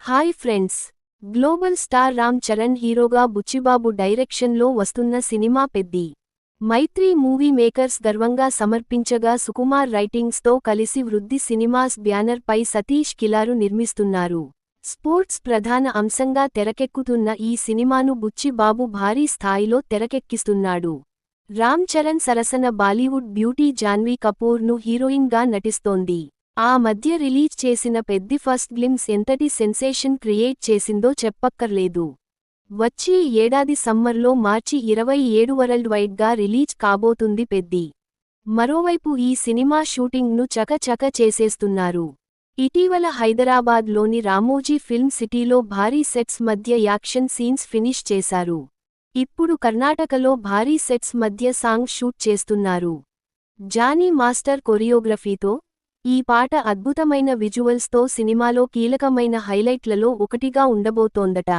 Hi friends. Global star Ram Charan హీరోగా బుచ్చిబాబు డైరెక్షన్లో వస్తున్న సినిమా పెద్ది. మైత్రి మూవీ మేకర్స్ గర్వంగా సమర్పించగా సుకుమార్ రైటింగ్స్తో కలిసి వృద్ధి సినిమాస్ బ్యానర్ పై సతీష్ కిలారు నిర్మిస్తున్నారు. స్పోర్ట్స్ ప్రధాన అంశంగా తెరకెక్కుతున్న ఈ సినిమాను బుచ్చిబాబు భారీ స్థాయిలో తెరకెక్కిస్తున్నాడు. రామ్ చరణ్ సరసన బాలీవుడ్ బ్యూటీ జాన్వీ కపూర్ను హీరోయిన్గా నటిస్తోంది. ఆ మధ్య రిలీజ్ చేసిన పెద్ది ఫస్ట్ గ్లిమ్స్ ఎంతటి సెన్సేషన్ క్రియేట్ చేసిందో చెప్పక్కర్లేదు. వచ్చే ఏడాది సమ్మర్లో మార్చి 27 వరల్డ్ వైడ్గా రిలీజ్ కాబోతుంది పెద్ది. మరోవైపు ఈ సినిమా షూటింగ్ను చక చేసేస్తున్నారు. ఇటీవల హైదరాబాద్లోని రామోజీ ఫిల్మ్ సిటీలో భారీ సెట్స్ మధ్య యాక్షన్ సీన్స్ ఫినిష్ చేశారు. ఇప్పుడు కర్ణాటకలో భారీ సెట్స్ మధ్య సాంగ్ షూట్ చేస్తున్నారు. జానీ మాస్టర్ కొరియోగ్రఫీతో ఈ పాట అద్భుతమైన విజువల్స్తో సినిమాలో కీలకమైన హైలైట్లలో ఒకటిగా ఉండబోతోందట.